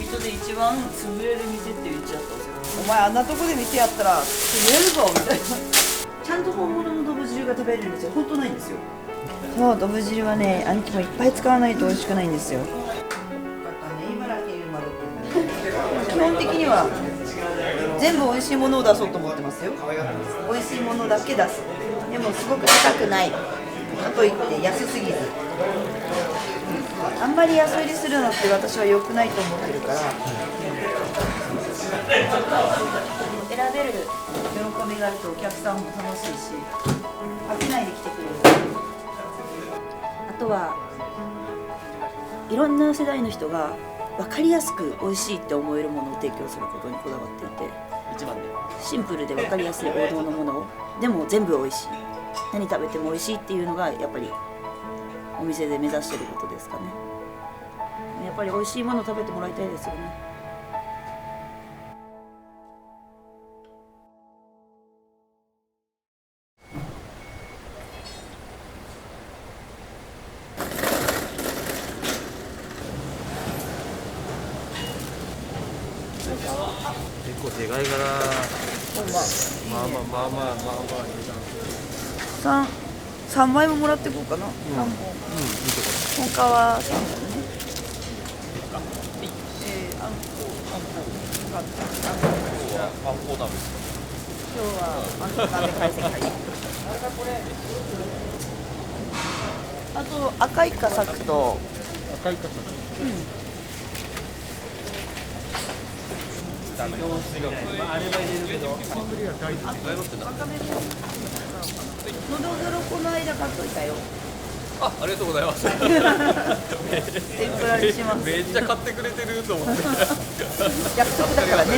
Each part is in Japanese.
水戸で一番潰れる店って言っちゃったんですよ。お前あんなとこで店やったら潰れるぞみたいな。ちゃんと本物のどぶ汁が食べれる店本当ないんですよ。そう、どぶ汁はね、兄貴もいっぱい使わないと美味しくないんですよ。基本的には全部美味しいものを出そうと思ってますよ。美味しいものだけ出す。でもすごく高くない。かといって安すぎず。あんまり安売りするのって私は良くないと思ってるから。選べる喜びがあるとお客さんも楽しいし、飽きないで来てくれる。あとはいろんな世代の人が分かりやすく美味しいって思えるものを提供することにこだわっていて、一番でシンプルで分かりやすい王道のものをでも全部美味しい、何食べても美味しいっていうのがやっぱりお店で目指してることですかね。やっぱり美味しいものを食べてもらいたいですよね。結構でかいから、まあ3枚ももらっていこうかな。3本。いいとこ本皮3本ね。あんこ。分かった。あんこ鍋ですか。今日はあんこ鍋解析入り。あと赤いかサクと。赤いかさ。あれは入れるけど、氷が大事。赤めも。のどぐろこの間買っといたよ。ありがとうございます。天ぷらにします。めっちゃ買ってくれてると思って。約束だからね。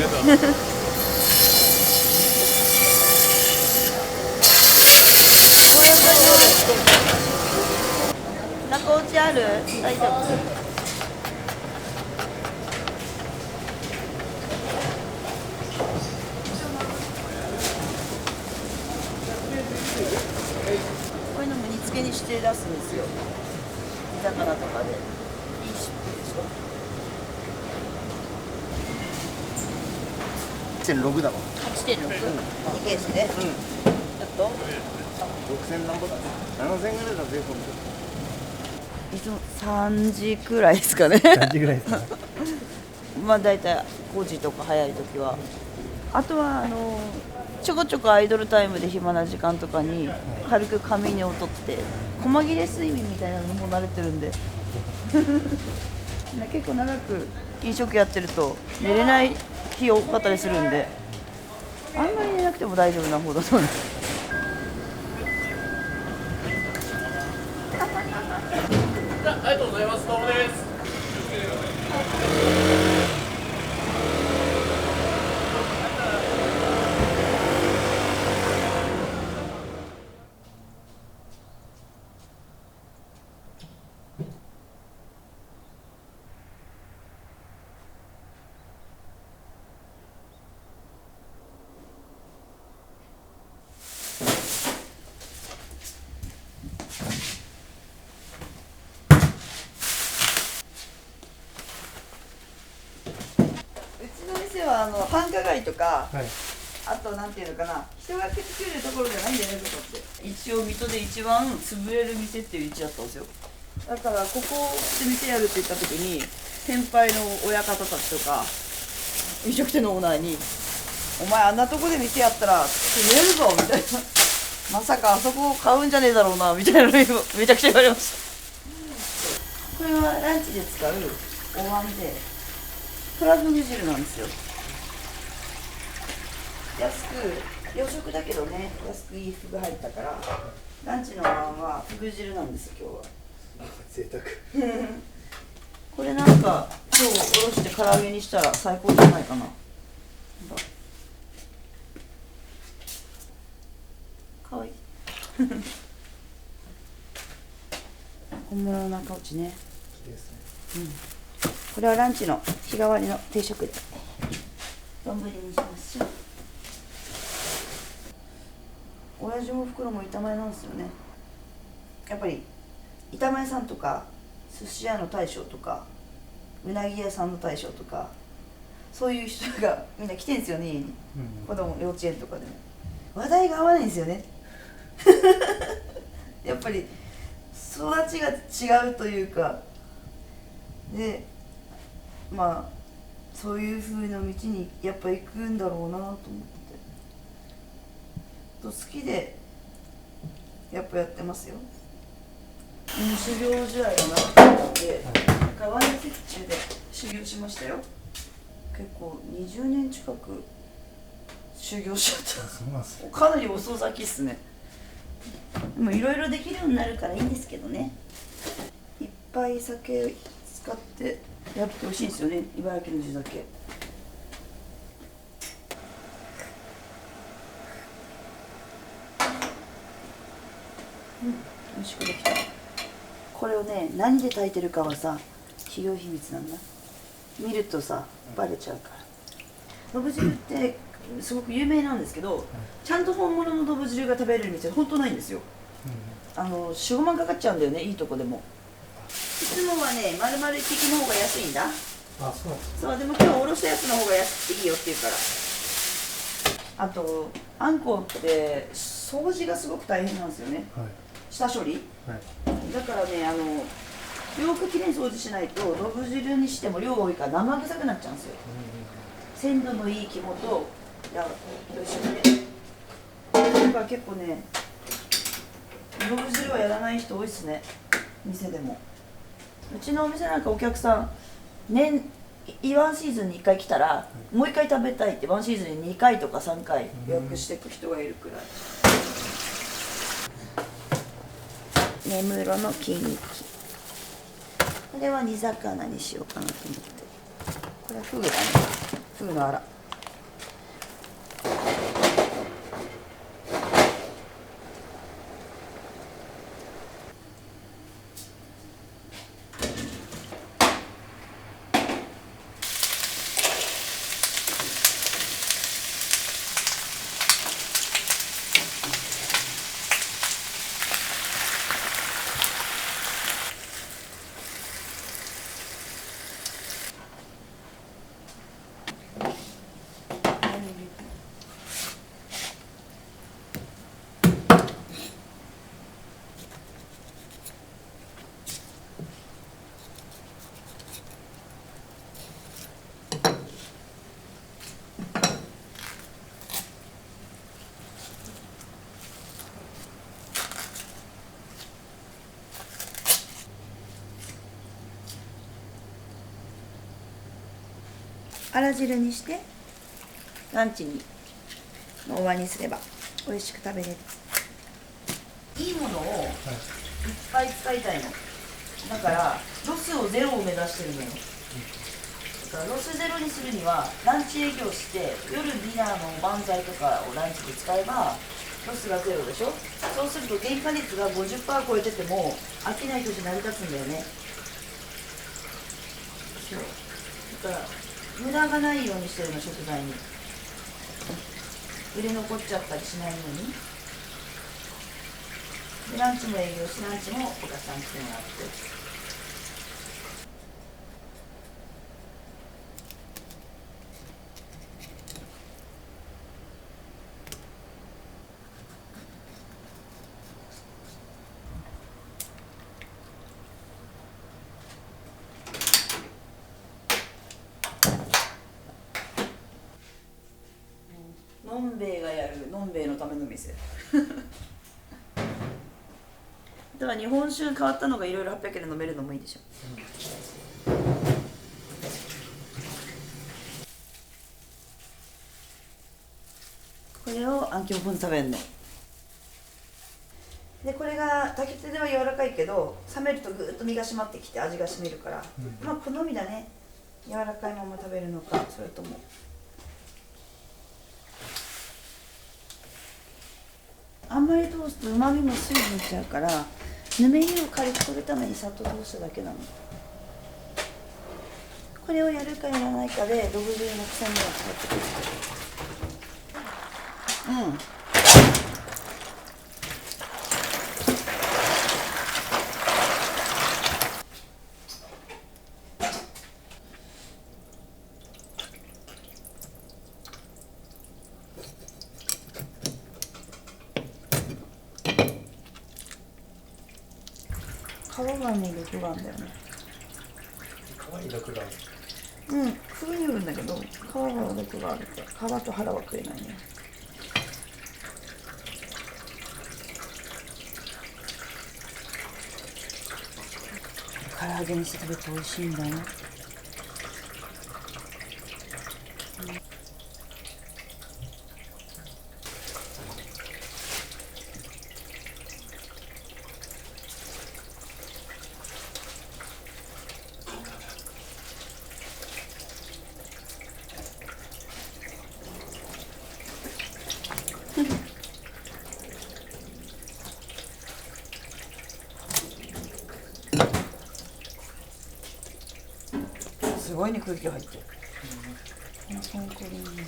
中落ちある？大丈夫？こういうのも煮付けにして出すんですよ。煮魚とかで。いいしでしょ。1.6だもん。8.6。2ケースで。ちょっと。6000何ぼだね。7000ぐらいだぜ、こいつも3時くらいですかね。3時ぐらいですか。まあ大体5時とか早い時は。あとはちょこちょこアイドルタイムで暇な時間とかに軽く仮眠をとって細切れ睡眠みたいなのも慣れてるんで結構長く飲食やってると寝れない日多かったりするんで、あんまり寝なくても大丈夫な方だと思います。ありがとうございます。どうもです。繁華街とか、はい、あとなんていうのかな、人が来てくれるところじゃないんだよね、ここって。一応水戸で一番潰れる店っていう位置だったんですよ。だからここで店やるって言った時に先輩の親方たちとか飲食店のオーナーに「お前あんなとこで店やったら潰れるぞ」みたいな「まさかあそこ買うんじゃねえだろうな」みたいなのめちゃくちゃ言われました。これはランチで使うお椀でトラフグ汁なんですよ。安く、洋食だけどね、安くいい服が入ったからランチのお椀はフグ汁なんですよ、今日は。贅沢。これなんか今日おろして唐揚げにしたら最高じゃないかな。かわいい。本物の中落ちね。いいですね。これはランチの日替わりの定食で丼にしましょう。親父も袋も板前なんですよね。やっぱり板前さんとか寿司屋の大将とかうなぎ屋さんの大将とかそういう人がみんな来てんすよね、家に。うん子供幼稚園とかでも話題が合わないんですよねやっぱり育ちが違うというかで、まあそういう風な道にやっぱ行くんだろうなと思ってと好きでやっぱやってますよ。修行時代が長かったんで川根雪中で修行しましたよ。結構20年近く修行しちゃっあ、そうなんですね。た。かなり遅咲きっすね。でもいろいろできるようになるからいいんですけどね。いっぱい酒使ってやってほしいんですよね、茨城の地酒。美味しくできた。これをね、何で炊いてるかはさ、企業秘密なんだ。見るとさ、バレちゃうから。どぶ汁ってすごく有名なんですけど、ちゃんと本物のどぶ汁が食べれる店本当ないんですよ。4、5万かかっちゃうんだよね、いいとこでも。いつもはね、丸々1匹の方が安いんだ。あ、そうなんですね。そう、でも今日おろしたやつの方が安くていいよって言うから。あと、あんこって掃除がすごく大変なんですよね。はい下処理。はい。だからね、よくきれいに掃除しないと、どぶ汁にしても量多いから生臭くなっちゃうんですよ。鮮度のいい肝と、よいしょね。だから結構ね、どぶ汁はやらない人多いっすね、店でも。うちのお店なんかお客さん、ワンシーズンに1回来たら、もう1回食べたいって、ワンシーズンに2回とか3回予約していく人がいるくらい。根室の金肉、これは煮魚にしようかなと思って。これはフグだね、フグのあら。あら汁にしてランチにのお椀にすれば美味しく食べれる。いいものをいっぱい使いたいのだから、ロスをゼロを目指してるのよ。だからロスゼロにするにはランチ営業して夜ディナーの晩菜とかをランチで使えばロスがゼロでしょ。そうすると原価率が 50% 超えてても飽きないとして成り立つんだよね。そうだから無駄がないようにしてるの、食材に。売れ残っちゃったりしないように。でランチも営業し、ランチもお客さんに来てもらって。のんべえがやるのんべえのための店だから日本酒が変わったのがいろいろ800円で飲めるのもいいでしょ。これをあんきもポン酢食べるので、これが炊きたてでは柔らかいけど冷めるとぐーっと身が締まってきて味が染みるから、まあ好みだね。柔らかいまま食べるのか、それともあんまり通すとうまみも水分しちゃうから、ぬめりを軽く取るためにさっと通しただけなの。これをやるかやらないかでどぶ汁の臭みが変わってくる。皮に毒があるんだよね。皮に毒がある。うん、風によるんだけど、皮は毒があるって、皮と腹は食えないね。唐揚げにして食べて美味しいんだよ。すごいね、空気が入ってる。本当にね。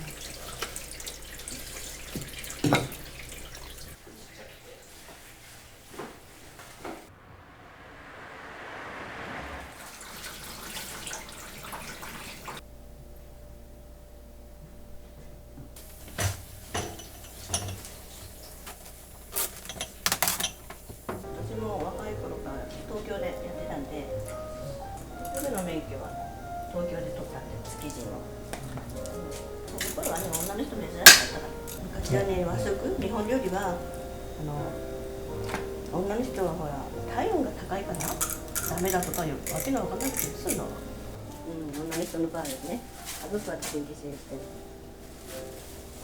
私も若い頃から東京でやってたんで、東京の免許は東京で取ったんで、築地の。その頃はね、女の人珍しかったから。昔はね、和食、日本料理は女の人はほら体温が高いからダメだとかいうわけのわかんないことするの。女の人の場合ですね、家族は研究してる。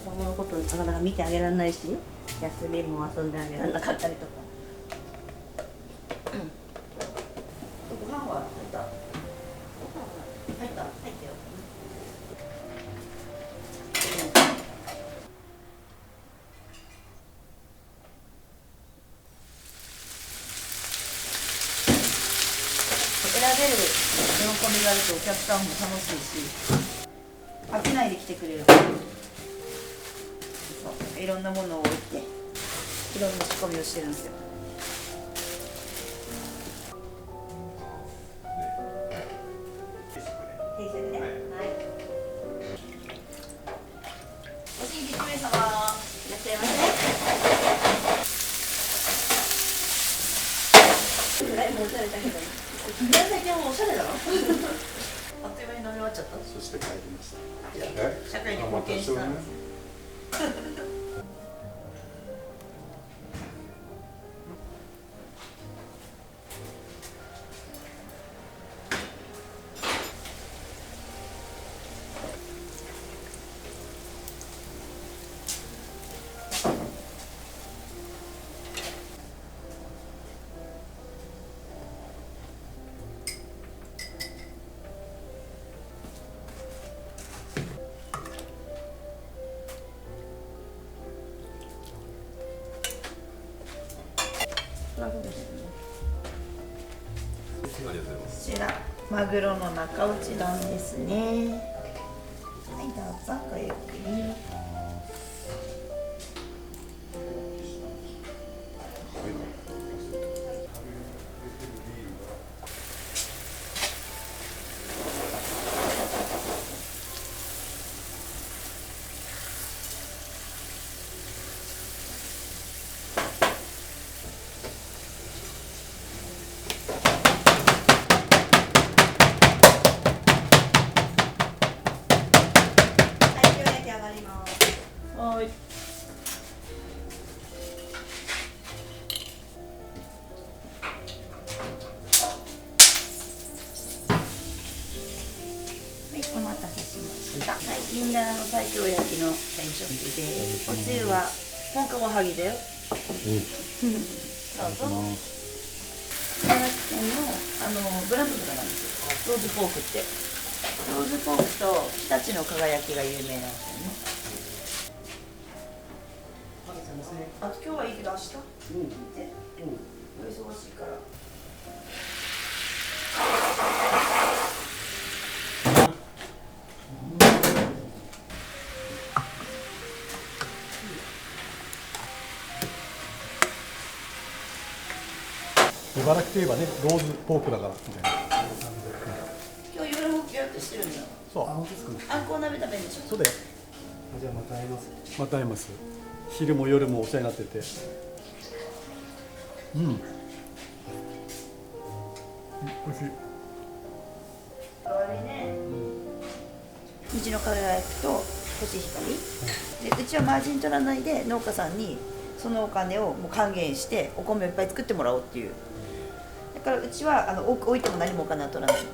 子供のことなかなか見てあげられないし、休みも遊んであげられなかったりとか。ご飯は入った？入った？入ったよ。選べる喜びがあるとお客さんも楽しいし、飽きないで来てくれる。そう、いろんなものを置いて、いろんな仕込みをしてるんですよ。定食ね。はい。ご新規1名様、いらっしゃいませ。だいぶおしゃれだけど、最近もおしゃれだろ。あっという間に飲み終わっちゃった。そして帰りました。社会に貢献したんです。こちらマグロの中落ち丼ですね。はい、どうぞごゆっくり。はい。お待たせしました。はい、銀だらの西京焼きの天食で、おつゆは本当おはぎだよ。どうぞ。茨城県のブランド豚なんですよ。ローズポークって。ローズポークと日立の輝きが有名なんですよね。あ、今日はいいけど明日？お忙しいから。茨城といえばね、ローズポークだからみたいな。今日夜もギュッとしてるんだよ。そう。あんこう鍋食べるんでしょ。そうだよ。じゃあまた会います。また会います。昼も夜もお世話になってて。美味しい。虹の輝きとコシヒカリで、うちはマージン取らないで農家さんにそのお金をもう還元してお米をいっぱい作ってもらおうっていう。だからうちは置いても何もお金は取らないって。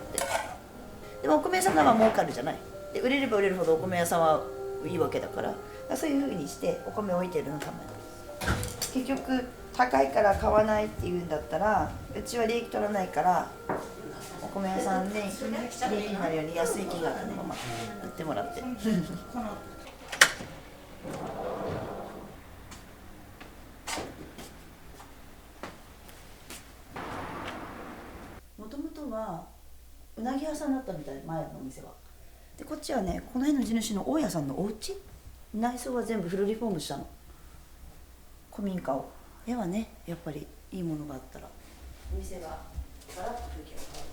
でもお米屋さんは儲かるじゃない。で売れれば売れるほどお米屋さんはいいわけだから、そういうふうにしてお米を置いてるのたまに。結局高いから買わないっていうんだったら、うちは利益取らないからお米屋さんで利益になるように安い金額のまま売ってもらって。もともとはうなぎ屋さんだったみたい、前のお店は。でこっちはね、この辺の地主の大家さんのお家、内装は全部フルリフォームしたの、古民家を。絵はね、やっぱりいいものがあったらお店がガラッと雰囲気が変わる。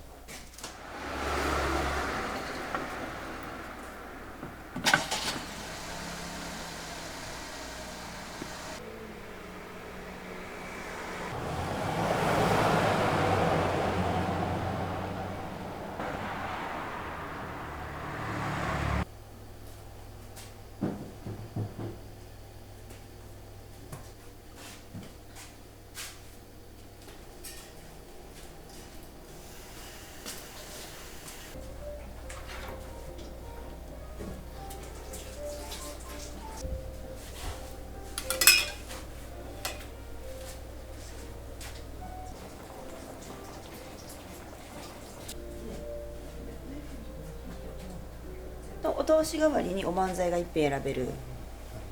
お通し代わりにおばんざいが1品選べる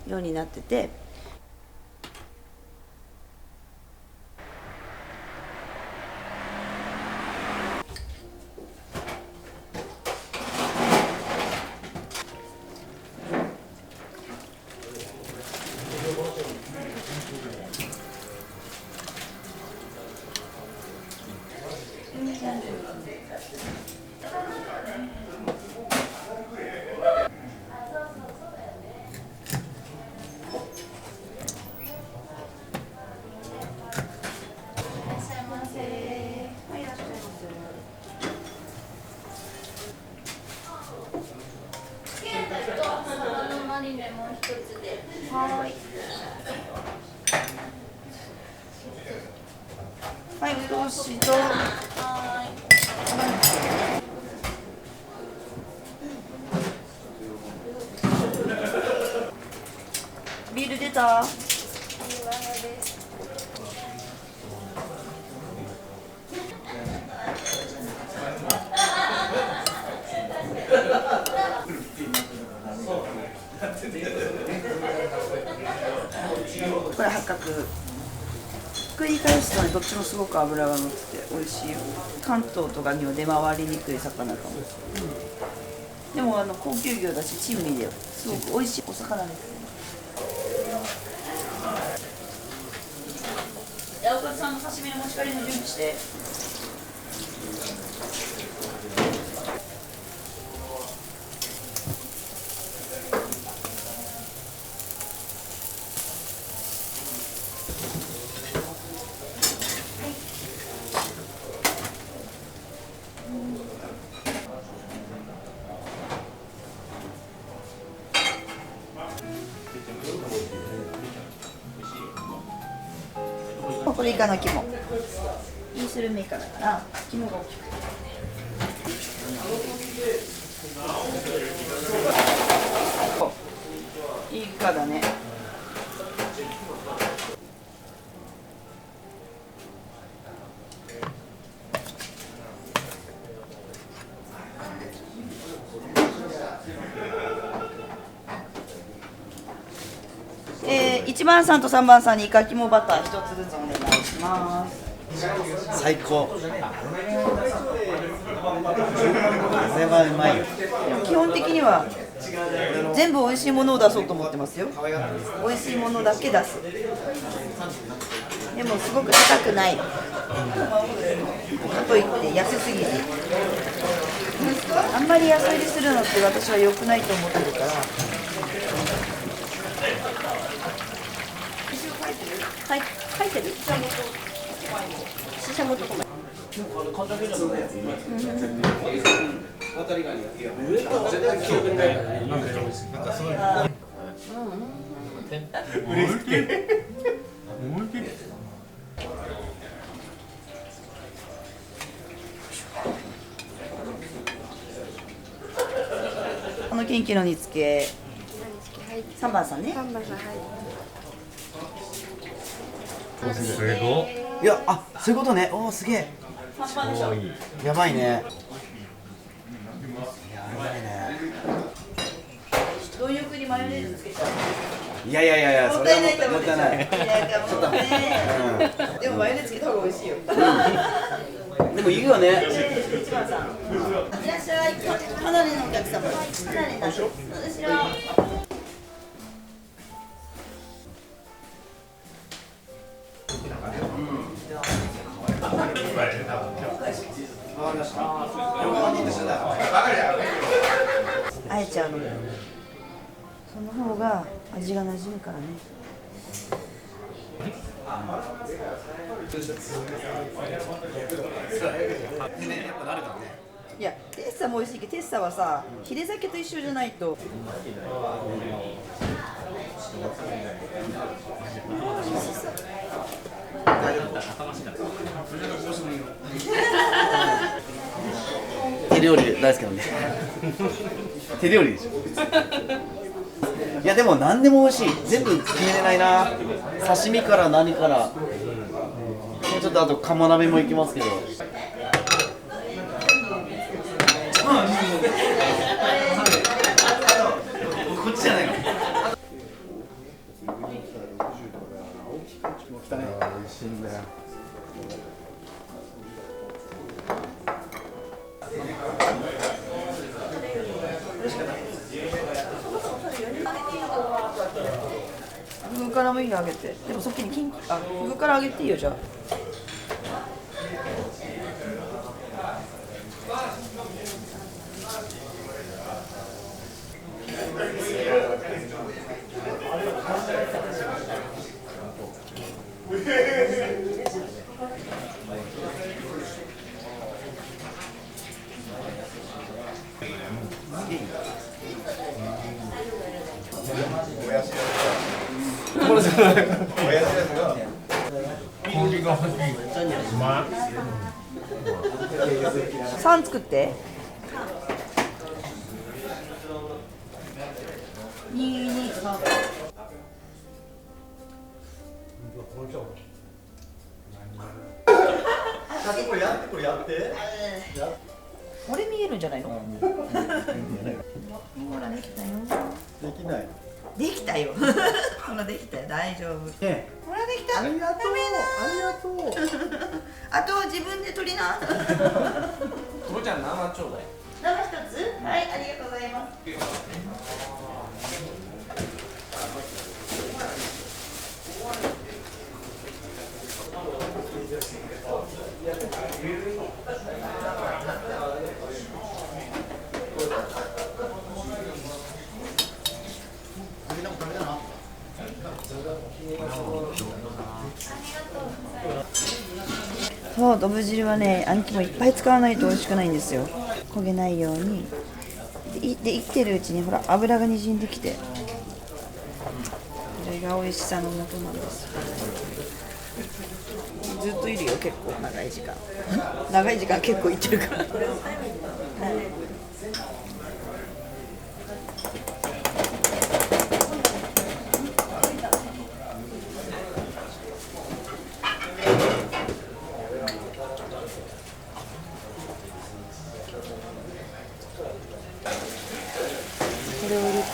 ようになってて、はい、お通しと。ビール出た？これ八角。繰り返すとね、どっちもすごく脂が乗ってて美味しいよ。関東とかには出回りにくい魚かも。でも高級魚だし珍味だよ。すごく美味しいお魚ですね。八岡さんの刺身の持ち帰りの準備して。これイカの肝。いいスルメイカだから肝が大きくて。いいイカだね。1番さんと3番さんにイカ肝バター1つずつお願いします。最高。これはうまいよ。基本的には全部美味しいものを出そうと思ってますよ。美味しいものだけ出す。でもすごく高くない。かといって安すぎず。あんまり安売りするのって私は良くないと思ってるから。はい、書いてる？ししゃもと米。この研究の煮付け、3番さんね。3番さん、はい。いや、あ、そういうことね。おお、すげえ。3番でしょ。やばいね。やばいね。貪欲にマヨネーズつけちゃう。いやいやいやいや、それはもったいないと思うでしょ。もったいない。いやもったいない。でもマヨネーズつけた方が美味しいよ。でもいいよね。1番さん。いらっしゃい。離れのお客様。離れな。後ろ。あえちゃうの。その方が味が馴染むからね。いや、テッサも美味しいけど、テッサはさ、ヒレ酒と一緒じゃないと。手料理大好きなんで。手料理でしょ。いやでも何でも美味しい。全部決めれないな。刺身から何から。ちょっとあと釜鍋もいきますけど。こっちじゃないの。フグからもいいのあげて。でもそっちにフグからあげていいよじゃあ。3作って223これ見えるんじゃないの？ほらできたよ。できない。できたよ。ほらできたよ。大丈夫。ほらできた。ありがとう。ありがとう。あと自分で取りな。ともちゃん生ちょうだい。生一つ？はい、ありがとうございます。そう、どぶ汁はね、あん肝いっぱい使わないと美味しくないんですよ。焦げないように。で生きてるうちにほら油がにじんできて、これが美味しさの元なんですよ。ずっといるよ、結構長い時間。長い時間結構いってるから。これを入れて。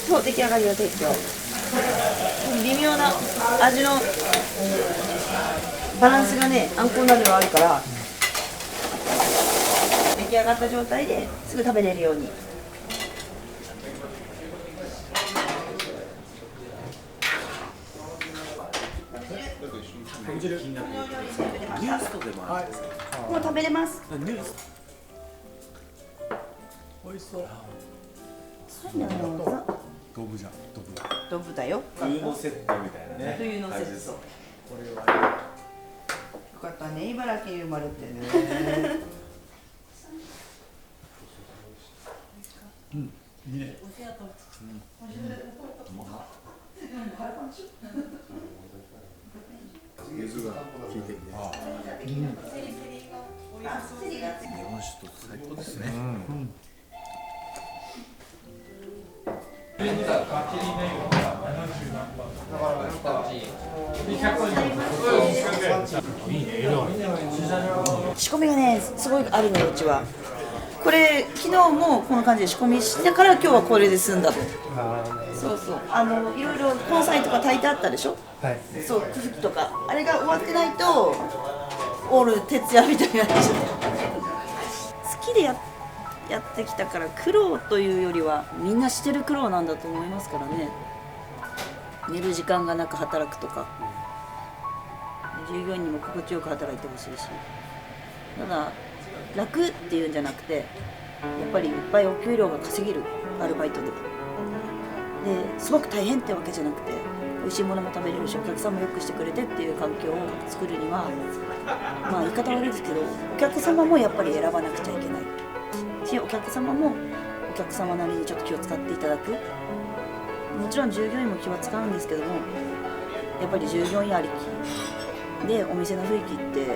そう、出来上がりは提供。微妙な味のバランスがね、あんこう鍋はあるから、出来上がった状態ですぐ食べれるように。ニュースとでもあるんですか。もう食べれます。ニュース。美味しそう。ドブじゃん、ドブ。ドブだよ。冬のセットみたいなね。冬のセット。これはよかったね、茨城に生まれてね。いいね。柚子が効いてるね。日本酒と最高ですね。仕込みがね、すごいあるのよ、うちは。これ、昨日もこの感じで仕込みしてから今日はこれで済んだの。そうそう。いろいろ根菜とか炊いてあったでしょ。はい。そう、くふきとか。あれが終わってないと、オール徹夜みたいになっちゃう。好きでやってきたから苦労というよりはみんなしてる苦労なんだと思いますからね。寝る時間がなく働くとか、従業員にも心地よく働いてほしいし、ただ楽っていうんじゃなくて、やっぱりいっぱいお給料が稼げるアルバイトですごく大変ってわけじゃなくて、美味しいものも食べれるし、お客さんもよくしてくれてっていう環境を作るには、まあ言い方悪いですけど、お客様もやっぱり選ばなくちゃいけないし、お客様もお客様なりにちょっと気を使っていただく。もちろん従業員も気は使うんですけども、やっぱり従業員ありきでお店の雰囲気って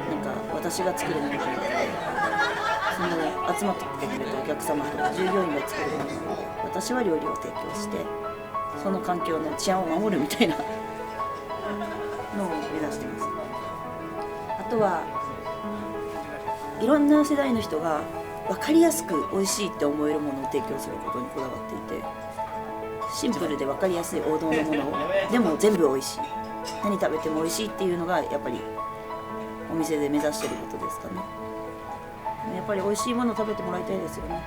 なんか私が作るものじゃなくて、その集まってくれたお客様と従業員が作るものなので、私は料理を提供してその環境の治安を守るみたいなのを目指してます。あとはいろんな世代の人が分かりやすく美味しいって思えるものを提供することにこだわっていて、シンプルで分かりやすい王道のものをでも全部美味しい、何食べても美味しいっていうのがやっぱりお店で目指してることですかね。やっぱり美味しいものを食べてもらいたいですよね。